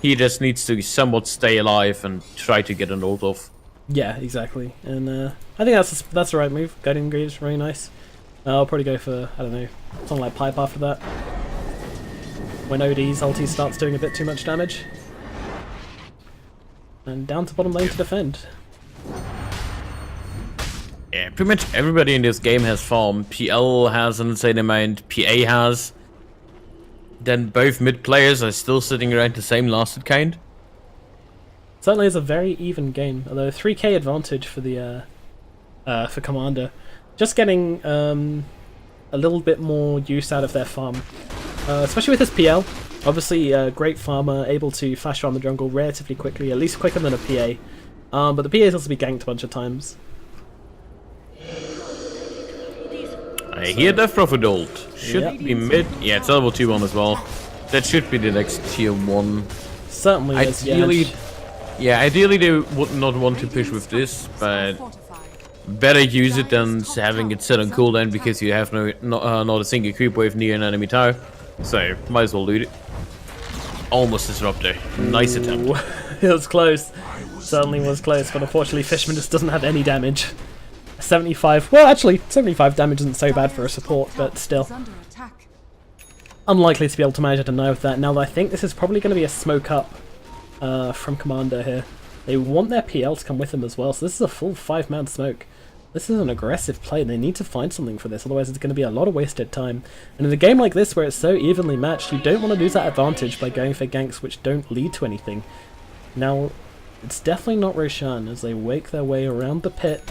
B: He just needs to somewhat stay alive and try to get an ult off.
A: Yeah, exactly. And I think that's the right move. Guiding Greaves, really nice. I'll probably go for, I don't know, something like Pipe after that. When OD's ulti starts doing a bit too much damage. And down to bottom lane to defend.
B: Yeah, pretty much everybody in this game has farm. PL has an insane amount, PA has. Then both mid players are still sitting around the same lasted count.
A: Certainly is a very even game, although 3k advantage for the for Komanda. Just getting a little bit more use out of their farm, especially with his PL. Obviously, a great farmer, able to flash around the jungle relatively quickly, at least quicker than a PA. But the PA is also be ganked a bunch of times.
B: I hear Death Prophet ult. Should be mid. Yeah, it's level 2-1 as well. That should be the next tier 1.
A: Certainly
B: ideally,
A: is,
B: yeah, ideally they would not want to push with this, but better use it than having it set on cooldown because you have not a single creep wave near an enemy tower. So might as well do it. Almost disruptor. Nice attempt.
A: It was close. Certainly was close, but unfortunately Fishman just doesn't have any damage. 75. Well, actually, 75 damage isn't so bad for a support, but still. Unlikely to be able to manage to deny with that. Now, I think this is probably going to be a smoke up from Komanda here. They want their PL to come with them as well, so this is a full 5-man smoke. This is an aggressive play, and they need to find something for this, otherwise it's going to be a lot of wasted time. And in a game like this, where it's so evenly matched, you don't want to lose that advantage by going for ganks which don't lead to anything. Now, it's definitely not Roshan, as they wake their way around the pit.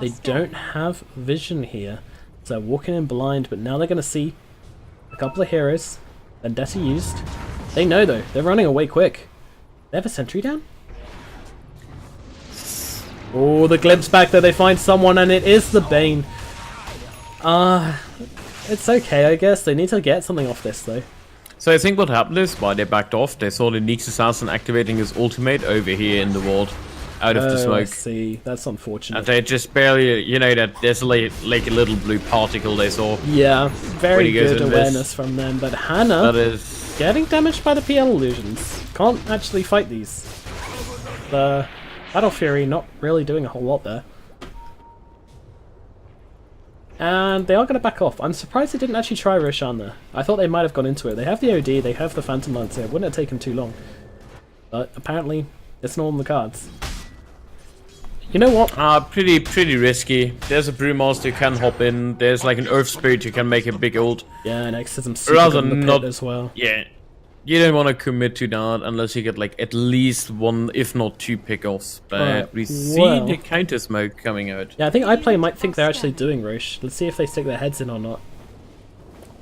A: They don't have vision here, so they're walking in blind, but now they're going to see a couple of heroes. Vendetta used. They know though, they're running away quick. They have a sentry down? Oh, the glimpse back there, they find someone, and it is the Bane. It's okay, I guess. They need to get something off this though.
B: So I think what happened is, while they backed off, they saw the Nyx Assassin activating his ultimate over here in the ward. out of the
A: I
B: smoke.
A: see. That's unfortunate.
B: And they just barely, you know, that there's like a little blue particle they saw.
A: Yeah, very
B: he goes
A: good
B: in
A: awareness
B: this.
A: from them. But Hannah
B: That is...
A: getting damaged by the PL illusions. Can't actually fight these. The Battle Fury not really doing a whole lot there. And they are going to back off. I'm surprised they didn't actually try Roshan there. I thought they might have gone into it. They have the OD, they have the Phantom Lancer. It wouldn't have taken too long. But apparently, it's not on the cards. You know what?
B: Pretty risky. There's a Brewmaster who can hop in. There's like an Earth Spirit who can make a big ult.
A: Yeah, and Exorcism super
B: Rather
A: on the pit
B: not
A: as well.
B: Yeah. You don't want to commit to that unless you get like at least one, if not two pickoffs. But
A: Alright,
B: we see
A: well.
B: the counter smoke coming out.
A: Yeah, I think iPlay might think they're actually doing Roche. Let's see if they stick their heads in or not.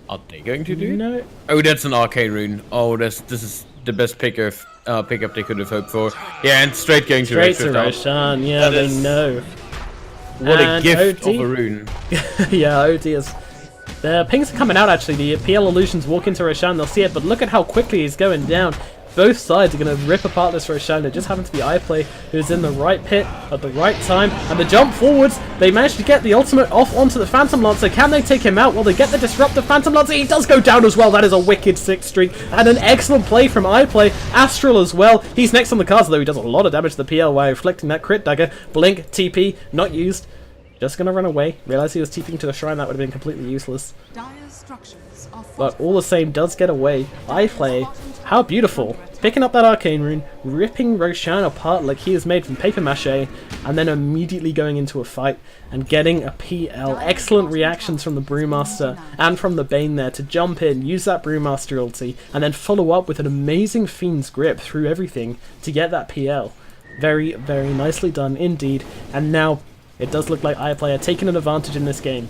B: Are they going to do?
A: No.
B: Oh, that's an arcane rune. Oh, this is the best pickup they could have hoped for. Yeah, and straight going to
A: Straight to
B: Red Rift out.
A: Roshan, yeah,
B: That
A: they
B: is-
A: know.
B: What a
A: And
B: gift
A: OD.
B: of a rune.
A: Yeah, OD is... The pings are coming out actually, the PL illusions walk into Roshan, they'll see it, but look at how quickly he's going down. Both sides are going to rip apart this Roshan. It just happened to be iPlay who's in the right pit at the right time. And the jump forwards, they managed to get the ultimate off onto the Phantom Lancer. Can they take him out? Will they get the disruptive Phantom Lancer? He does go down as well. That is a wicked 6 streak. And an excellent play from iPlay. Astral as well. He's next on the cards, though he does a lot of damage to the PL while reflecting that crit dagger. Blink, TP, not used. Just going to run away. Realize he was TPing to the shrine. That would have been completely useless.
C: Dire's structures are
A: But all the same, does get away. iPlay, how beautiful. Picking up that arcane rune, ripping Roshan apart like he is made from paper mache, and then immediately going into a fight and getting a PL. Excellent reactions from the Brewmaster and from the Bane there to jump in, use that Brewmaster ulti, and then follow up with an amazing Fiend's Grip through everything to get that PL. Very, very nicely done indeed. And now it does look like iPlay are taking an advantage in this game.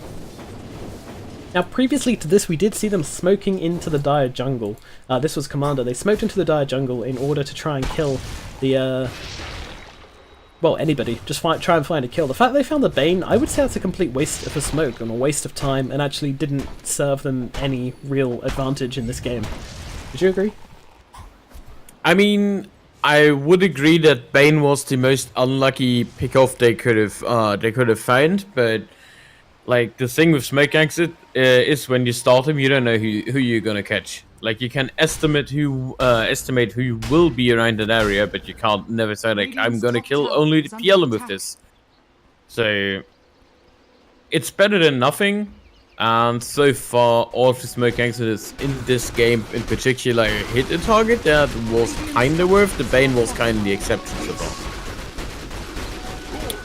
A: Now, previously to this, we did see them smoking into the Dire jungle. This was Komanda. They smoked into the Dire jungle in order to try and kill the, well, anybody. Just try and find a kill. The fact they found the Bane, I would say that's a complete waste of a smoke and a waste of time, and actually didn't serve them any real advantage in this game. Would you agree?
B: I mean, I would agree that Bane was the most unlucky pick-off they could have found, but like the thing with Smoke Exit is when you start him, you don't know who you're gonna catch. Like you can estimate who will be around that area, but you can't never say like I'm gonna kill only the PL with this. So it's better than nothing. And so far, all of the Smoke Exits in this game in particular hit a target that was kinda worth. The Bane was kinda the exception so far.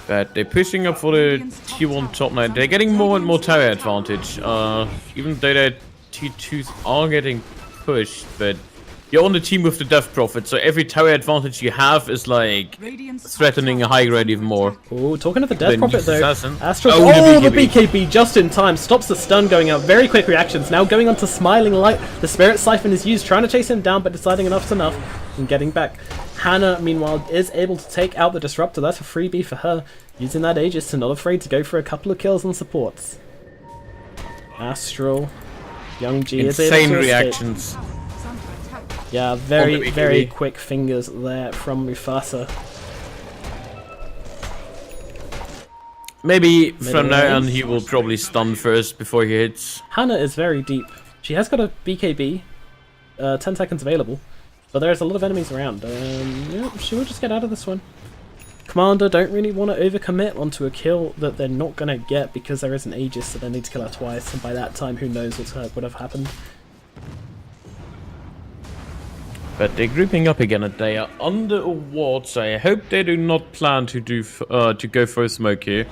B: But they're pushing up for the T1 top 9. They're getting more and more tower advantage. Even though their T2s are getting pushed, but you're on the team with the Death Prophet, so every tower advantage you have is like threatening a high grade even more.
A: Oh, talking of the Death
B: The
A: Prophet though,
B: Assassin.
A: Astro.
B: Oh,
A: Oh,
B: the
A: the BKB just in time stops the stun going out. Very quick reactions. Now going on to Smiling Light. The Spirit Siphon is used, trying to chase him down, but deciding enough's enough and getting back. Hannah, meanwhile, is able to take out the Disruptor. That's a freebie for her. Using that Aegis and not afraid to go for a couple of kills on supports. Astral. Young G is able
B: Insane
A: to escape.
B: reactions.
A: Yeah, very,
B: BKB.
A: very quick fingers there from Mufasa.
B: Maybe from now
A: range.
B: on he will probably stun first before he hits.
A: Hannah is very deep. She has got a BKB, 10 seconds available, but there's a lot of enemies around. Yeah, she will just get out of this one. Komanda don't really want to overcommit onto a kill that they're not going to get because there is an Aegis, so they need to kill her twice, and by that time who knows what would have happened.
B: But they're grouping up again and they are under a ward, so I hope they do not plan to go for a smoke here.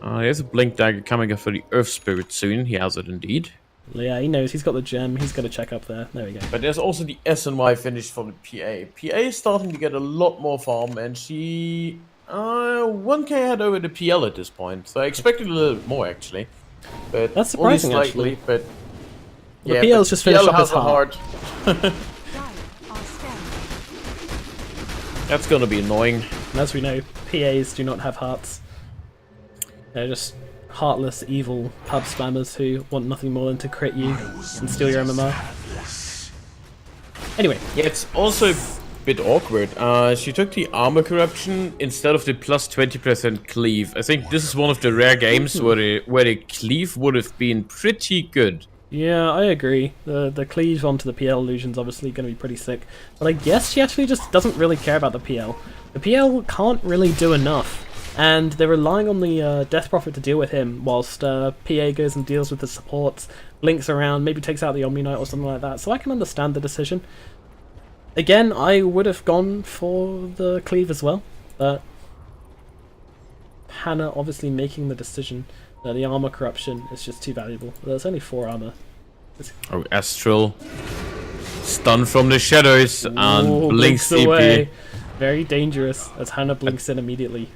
B: There's a Blink Dagger coming up for the Earth Spirit soon. He has it indeed.
A: Yeah, he knows. He's got the gem. He's got to check up there. There we go.
B: But there's also the SNY finish for the PA. PA is starting to get a lot more farm, and she 1k ahead over the PL at this point. So I expected a little bit more actually. But
A: That's surprising,
B: only slightly,
A: actually.
B: But
A: The
B: yeah,
A: PL's
B: but
A: just finished
B: PL
A: up his
B: has a
A: heart.
C: Dire are scanning.
B: That's gonna be annoying.
A: And as we know, PAs do not have hearts. They're just heartless, evil pub spammers who want nothing more than to crit you and steal your MMR. Anyway,
B: Yeah, it's also bit awkward. She took the armor corruption instead of the plus 20% cleave. I think this is one of the rare games where the cleave would have been pretty good.
A: Yeah, I agree. The cleave onto the PL illusion's obviously going to be pretty sick. But I guess she actually just doesn't really care about the PL. The PL can't really do enough. And they're relying on the Death Prophet to deal with him, whilst PA goes and deals with the supports, blinks around, maybe takes out the Omni Knight or something like that. So I can understand the decision. Again, I would have gone for the cleave as well, but Hannah obviously making the decision that the armor corruption is just too valuable. There's only 4 armor.
B: Oh, Astral. Stun from the shadows and
A: Ooh,
B: blinks
A: away.
B: EP.
A: Very dangerous as Hannah blinks in immediately.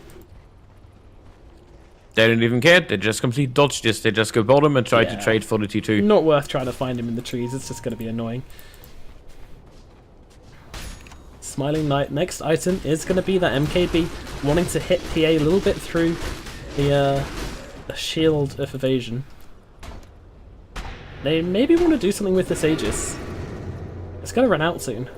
B: They don't even care, they just completely dodge this. They just go bottom and try to trade for the T2.
A: Not worth trying to find him in the trees, it's just going to be annoying. Smiling Knight, next item is going to be that MKB wanting to hit PA a little bit through the shield of evasion. They maybe want to do something with this Aegis. It's going to run out soon.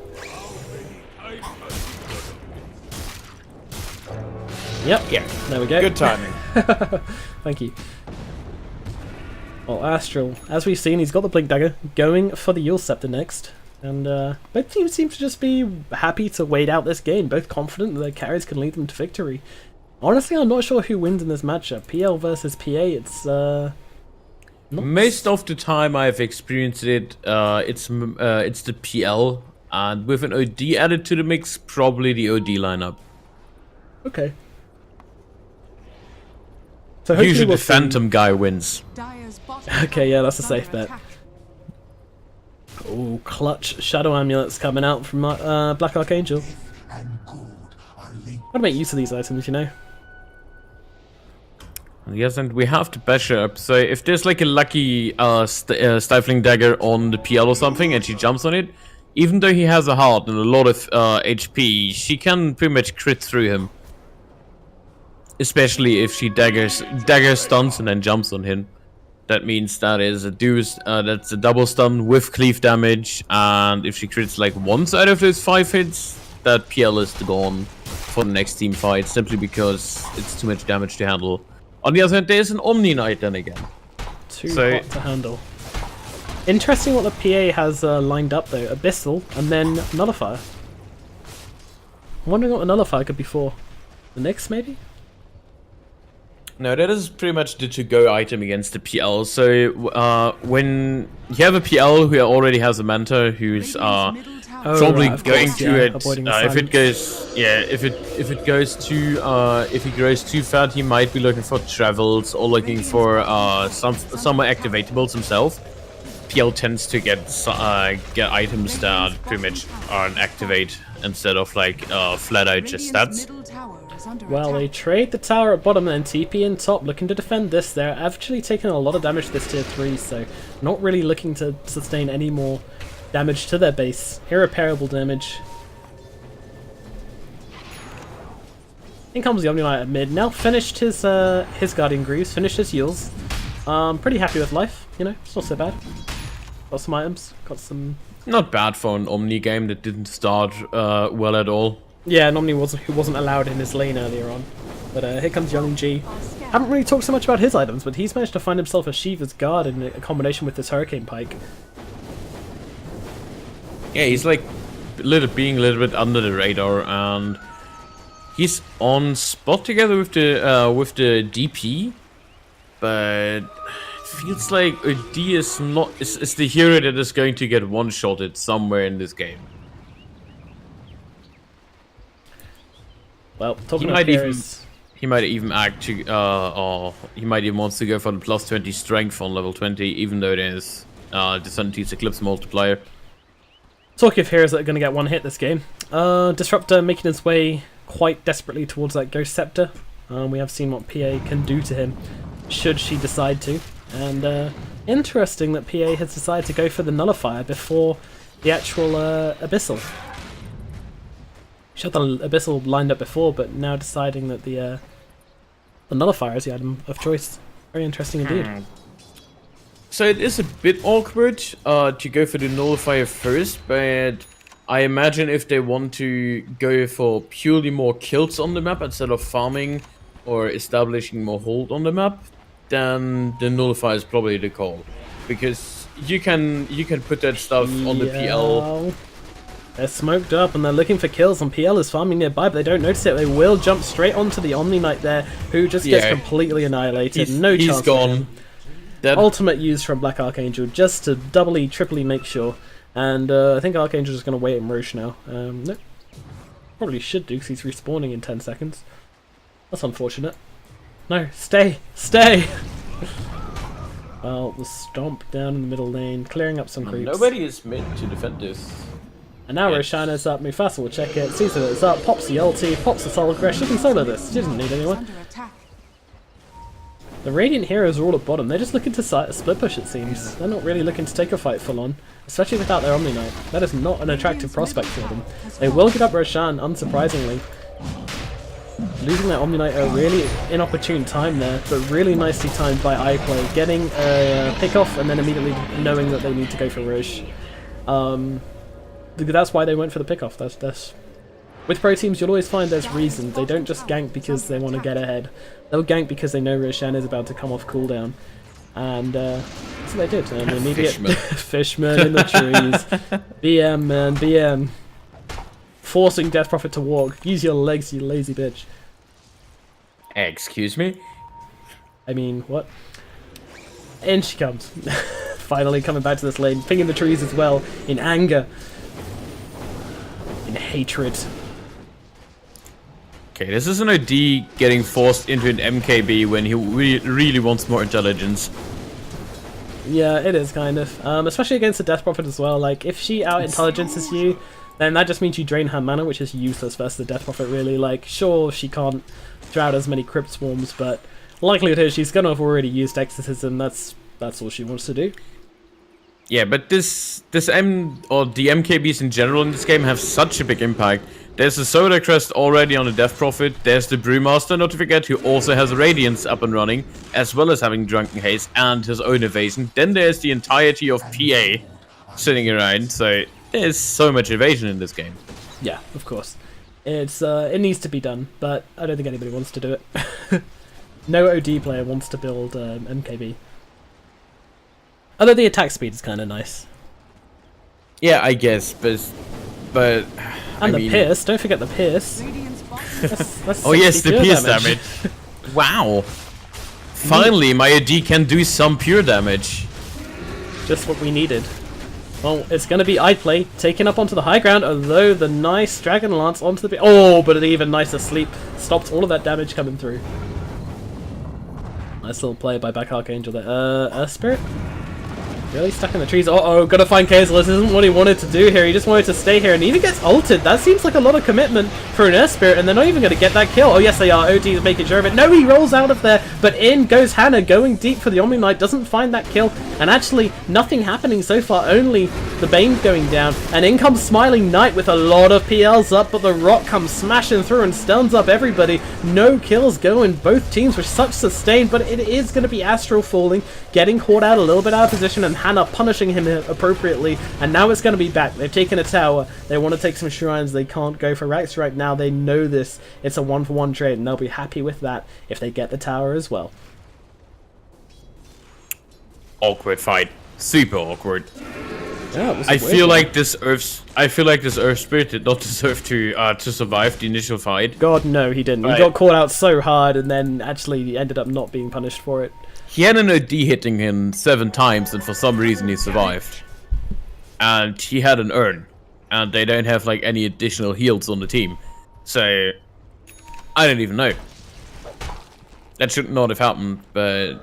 A: Yep,
B: Yeah,
A: there we go.
B: good timing.
A: Thank you. Well, Astral, as we've seen, he's got the Blink Dagger, going for the Yule Scepter next. And both teams seem to just be happy to wait out this game, both confident that their carries can lead them to victory. Honestly, I'm not sure who wins in this matchup. PL versus PA, it's
B: Most of the time I've experienced it, it's the PL, and with an OD added to the mix, probably the OD lineup.
A: okay. So
B: Usually
A: we'll
B: the Phantom guy wins.
C: Dire's bottom
A: Okay, yeah, that's a
C: tower
A: safe bet.
C: attack.
A: Ooh, clutch Shadow Amulets coming out from Black Archangel. Gotta make use of these items, you know.
B: Yes, and we have the Basher up, so if there's like a lucky Stifling Dagger on the PL or something and she jumps on it, even though he has a heart and a lot of HP, she can pretty much crit through him. Especially if she dagger stuns and then jumps on him. That means that is that's a double stun with cleave damage, and if she crits like once out of those 5 hits, that PL is gone for the next team fight, simply because it's too much damage to handle. On the other hand, there's an Omni Knight then again.
A: Too hot to handle. Interesting what the PA has lined up though. Abyssal and then Nullifier. I'm wondering what the Nullifier could be for. The Nyx maybe?
B: No, that is pretty much the to-go item against the PL. So when you have a PL who already has a mentor who's probably going to it, if it goes, yeah, if it goes too, if he grows too fat, he might be looking for travels or looking for some activatables himself. PL tends to get items that pretty much are an activate instead of like flat out just stats.
A: Well, they trade the tower at bottom and TP in top, looking to defend this. They're actually taking a lot of damage to this tier 3, so not really looking to sustain any more damage to their base. Irreparable damage. In comes the Omni Knight at mid. Now finished his Guardian Greaves, finished his Yules. Pretty happy with life, you know, it's not so bad. Got some items, got some...
B: Not bad for an Omni game that didn't start well at all.
A: Yeah, an Omni who wasn't allowed in his lane earlier on. But here comes Young G. Haven't really talked so much about his items, but he's managed to find himself a Shiva's Guard in a combination with this Hurricane Pike.
B: Yeah, he's like being a little bit under the radar, and he's on spot together with the DP, but it feels like OD is not is the hero that is going to get one-shotted somewhere in this game.
A: Well, talking about heroes...
B: He might even act to, or he might even want to go for the plus 20 strength on level 20, even though there's the Sanity's Eclipse multiplier.
A: Talking of heroes that are going to get one hit this game, Disruptor making his way quite desperately towards that Ghost Scepter. We have seen what PA can do to him, should she decide to. And interesting that PA has decided to go for the Nullifier before the actual Abyssal. She had the Abyssal lined up before, but now deciding that the Nullifier is the item of choice. Very interesting indeed.
B: So it is a bit awkward to go for the Nullifier first, but I imagine if they want to go for purely more kills on the map instead of farming or establishing more hold on the map, then the Nullify is probably the call. Because you can put that stuff on the PL.
A: They're smoked up and they're looking for kills, and PL is farming nearby, but they don't notice it. They will jump straight onto the Omni Knight there, who just gets completely annihilated. No chance.
B: He's gone.
A: Ultimate use from Black Archangel just to doubly, triply make sure. And I think Archangel's just going to wait in Roche now. No. Probably should do, because he's respawning in 10 seconds. That's unfortunate. No, stay! Stay! Well, the stomp down in the middle lane, clearing up some creeps.
B: Nobody is meant to defend this.
A: And now Roshana's up, Mufasa will check it, sees that it's up, pops the ulti, pops the Soul Crash, she can solo this, she doesn't need anyone. The Radiant heroes are all at bottom, they're just looking to split push it seems. They're not really looking to take a fight full on, especially without their Omni Knight. That is not an attractive prospect for them. They will get up Roshan, unsurprisingly. Losing that Omni Knight at a really inopportune time there, but really nicely timed by iPlay, getting a pick off and then immediately knowing that they need to go for Roche. That's why they went for the pickoff. That's with pro teams, you'll always find there's reasons. They don't just gank because they want to get ahead. They'll gank because they know Roshan is about to come off cooldown. And that's what they did. And the immediate Fishman in the trees. BM, man, BM. Forcing Death Prophet to walk. Use your legs, you lazy bitch.
B: Excuse me?
A: I mean, what? In she comes. Finally coming back to this lane. Pinging the trees as well. In anger. In hatred.
B: Okay, this is an OD getting forced into an MKB when he really wants more intelligence.
A: Yeah, it is kind of. Especially against the Death Prophet as well. Like, if she out-intelligences you, then that just means you drain her mana, which is useless versus the Death Prophet, really. Like, sure, she can't throw out as many Crypt Swarms, but likelihood is she's gonna have already used Exorcism. That's all she wants to do.
B: Yeah, but the MKBs in general in this game have such a big impact. There's the Soda Crest already on the Death Prophet, there's the Brewmaster, not to forget, who also has Radiance up and running, as well as having Drunken Haze and his own evasion. Then there's the entirety of PA sitting around, so there's so much evasion in this game.
A: Yeah, of course. It needs to be done, but I don't think anybody wants to do it. No OD player wants to build MKB. Although the attack speed is kind of nice.
B: Yeah, I guess, but
A: and the Pierce, don't forget the Pierce. That's
B: oh yes, the Pierce damage. Wow. Finally, my AD can do some pure damage.
A: Just what we needed. Well, it's going to be iPlay taken up onto the high ground, although the nice Dragon Lance onto the... Oh, but an even nicer sleep stopped all of that damage coming through. Nice little play by Black Archangel there. Earth Spirit? Really stuck in the trees. Uh-oh, gotta find Kazel. This isn't what he wanted to do here. He just wanted to stay here and he even gets ulted. That seems like a lot of commitment for an Earth Spirit, and they're not even gonna get that kill. Oh yes they are. OD is making sure of it. No, he rolls out of there, but in goes Hannah, going deep for the Omni Knight, doesn't find that kill, and actually nothing happening so far, only the Bane going down, and in comes Smiling Knight with a lot of PLs up, but the Rock comes smashing through and stuns up everybody. No kills going, both teams were such sustain, but it is gonna be Astral falling, getting caught out a little bit out of position, and Hannah punishing him appropriately, and now it's going to be back. They've taken a tower, they want to take some shrines, they can't go for Rex right now, they know this, it's a 1-for-1 trade, and they'll be happy with that if they get the tower as well.
B: Awkward fight. Super awkward.
A: Yeah,
B: I feel like this Earth Spirit did not deserve to survive the initial fight.
A: God, no, he didn't. He got caught out so hard, and then actually ended up not being punished for it.
B: He had an OD hitting him 7 times, and for some reason he survived. And he had an urn, and they don't have like any additional heals on the team, so I don't even know. That should not have happened, but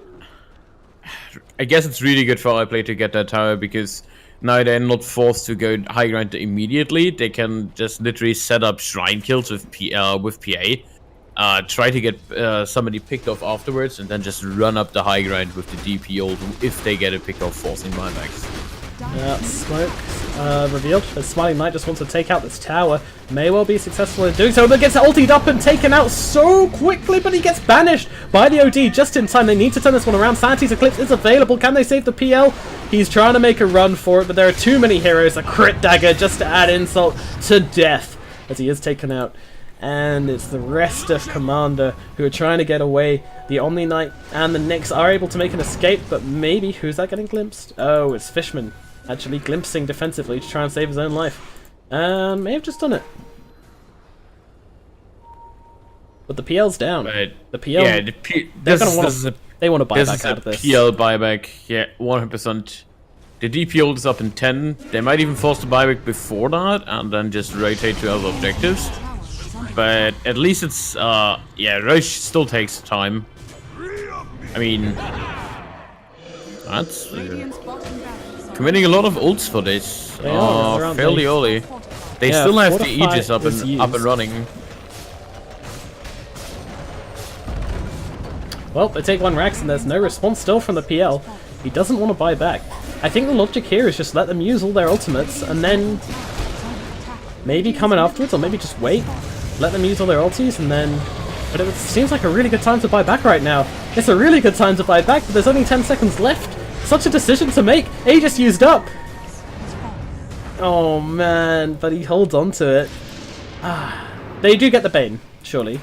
B: I guess it's really good for iPlay to get that tower, because now they're not forced to go high ground immediately. They can just literally set up shrine kills with PA. Try to get somebody picked off afterwards, and then just run up the high ground with the DP ult if they get a pick off forcing buybacks.
A: Yeah, smoke. revealed. The Smiling Knight just wants to take out this tower. May well be successful in doing so, but gets ultied up and taken out so quickly, but he gets banished by the OD just in time. They need to turn this one around. Sanity's Eclipse is available. Can they save the PL? He's trying to make a run for it, but there are too many heroes. A crit dagger just to add insult to death as he is taken out. And it's the rest of Komanda who are trying to get away. The Omni Knight and the Nyx are able to make an escape, but maybe, who's that getting glimpsed? Oh, it's Fishman actually glimpsing defensively to try and save his own life. And may have just done it. But the PL's down.
B: But
A: the PL,
B: yeah,
A: they want to buy
B: this
A: back
B: is
A: out of this.
B: PL buyback, yeah, 100%. The DPL is up in 10. They might even force the buyback before that and then just rotate to other objectives. But at least it's, yeah, Roche still takes time. I mean, that's committing a lot of ults for this. Fairly early. They still have the Aegis up and running.
A: Well, they take one Rax and there's no response still from the PL. He doesn't want to buy back. I think the logic here is just let them use all their ultimates and then maybe come in afterwards, or maybe just wait. Let them use all their ultis and then... But it seems like a really good time to buy back right now. It's a really good time to buy back, but there's only 10 seconds left. Such a decision to make. Aegis used up. Oh man, but he holds on to it. They do get the Bane, surely.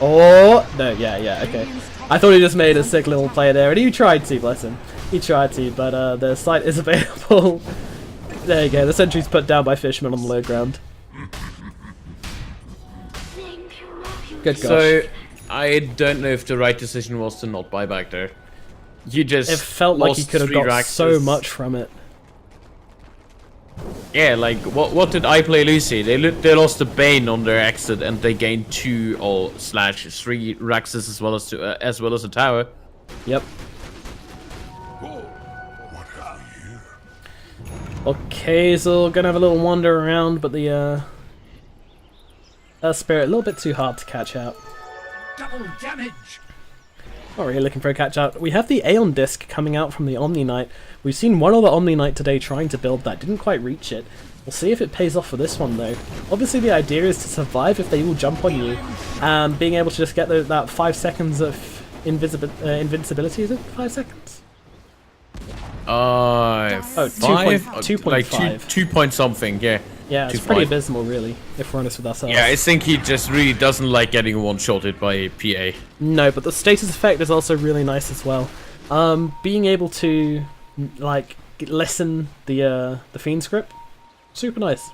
A: Oh, no, yeah, okay. I thought he just made a sick little play there, and he tried to, bless him. He tried to, but the site is available. There you go, the sentry's put down by Fishman on the low ground. Good gosh.
B: So, I don't know if the right decision was to not buy back there. You just
A: It felt like he could have got so much from it.
B: Yeah, like, what did iPlay lose here? They lost the Bane on their exit and they gained 2 or /3 Raxes as well as a tower.
A: Yep. Okay, so gonna have a little wander around, but the Spirit a little bit too hard to catch out.
D: Double damage.
A: Not really looking for a catch out. We have the Aeon Disc coming out from the Omni Knight. We've seen one other Omni Knight today trying to build that, didn't quite reach it. We'll see if it pays off for this one though. Obviously the idea is to survive if they all jump on you. Being able to just get that 5 seconds of invincibility, is it? 5 seconds? 2.5.
B: 2 point something, yeah.
A: Yeah, it's pretty abysmal really, if we're honest with ourselves.
B: Yeah, I think he just really doesn't like getting one-shotted by PA.
A: No, but the status effect is also really nice as well. Being able to, like, lessen the Fiend script, super nice.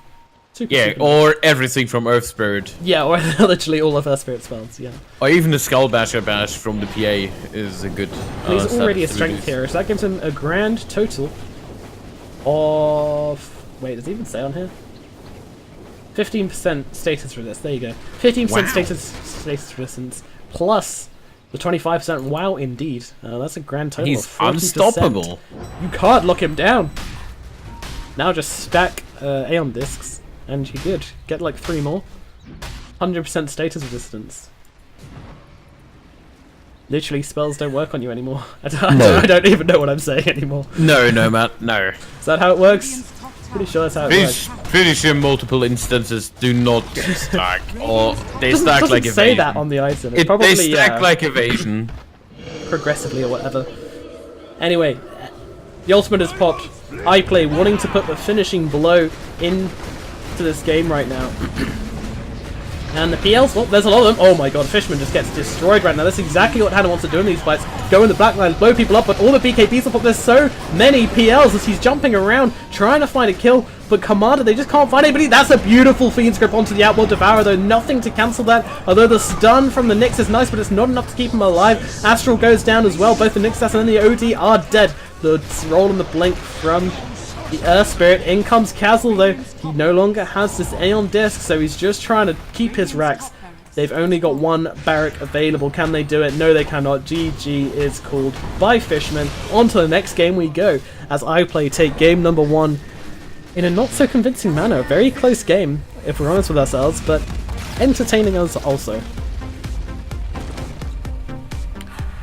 A: Super
B: or everything from Earth Spirit.
A: Yeah, or literally all of Earth Spirit spells, yeah.
B: Or even the Skull Basher Bash from the PA is a good...
A: He's already a strength hero, so that gives him a grand total of... Wait, does it even say on here? 15% status resist, there you go. 15% status resistance, plus the 25%, wow indeed. That's a grand total
B: He's
A: of 40%.
B: unstoppable.
A: You can't lock him down. Now just stack Aeon Discs, and you're good. Get like 3 more. 100% status resistance. Literally, spells don't work on you anymore. I don't even know what I'm saying anymore.
B: No, Matt, no.
A: Is that how it works? Pretty sure that's how it works.
B: Pretty sure multiple instances do not stack, or they stack like evasion.
A: It doesn't say that on the item. It's probably,
B: they stack like evasion.
A: Progressively or whatever. Anyway, the ultimate is popped. iPlay wanting to put the finishing blow into this game right now. And the PLs, well, there's a lot of them. Oh my god, Fishman just gets destroyed right now. That's exactly what Hannah wants to do in these fights. Go in the back line, blow people up, but all the BKBs will pop. There's so many PLs as he's jumping around, trying to find a kill. But Komanda, they just can't find anybody. That's a beautiful Fiend script onto the Outworld Devourer, though. Nothing to cancel that. Although the stun from the Nyx is nice, but it's not enough to keep him alive. Astral goes down as well. Both the Nyx and the OD are dead. The roll and the blink from the Earth Spirit. In comes Kazzle, though. He no longer has this Aeon Disc, so he's just trying to keep his racks. They've only got 1 barrack available. Can they do it? No, they cannot. GG is called by Fishman. On to the next game we go, as iPlay take game number 1 in a not so convincing manner. A very close game, if we're honest with ourselves, but entertaining us also.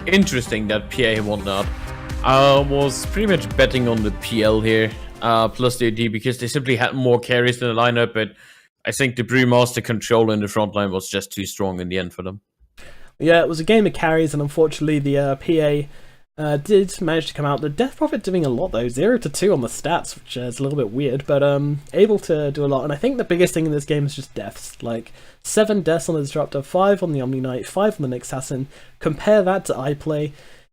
B: Interesting that PA won that. I was pretty much betting on the PL here. plus the AD because they simply had more carries in the lineup, but I think the Brewmaster control in the front line was just too strong in the end for them.
A: Yeah, it was a game of carries, and unfortunately the PA did manage to come out. The Death Prophet doing a lot though, 0-2 on the stats, which is a little bit weird, but able to do a lot. And I think the biggest thing in this game is just deaths. Like 7 deaths on the Disruptor, 5 on the Omni Knight, 5 on the Nyx Assassin. Compare that to iPlay.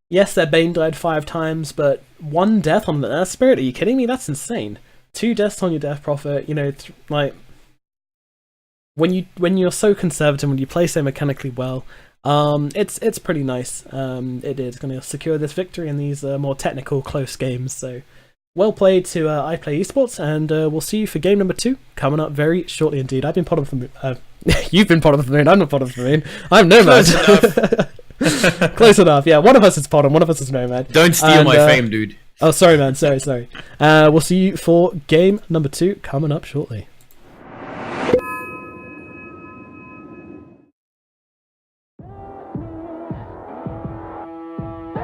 A: Yes, their Bane died 5 times, but 1 death on the Spirit. Are you kidding me? That's insane. 2 deaths on your Death Prophet. You know, like when you're so conservative, when you play so mechanically well. It's pretty nice. It is going to secure this victory in these more technical, close games. So, well played to iPlay Esports, and we'll see you for game number 2 coming up very shortly indeed. I've been Pot of the Moon. You've been Pot of the Moon. I'm not Pot of the Moon. I'm Nomad.
B: Close enough.
A: Close enough. Yeah, one of us is Pot, and one of us is Nomad.
B: Don't steal my fame, dude.
A: Oh, sorry, man. Sorry. We'll see you for game number 2 coming up shortly.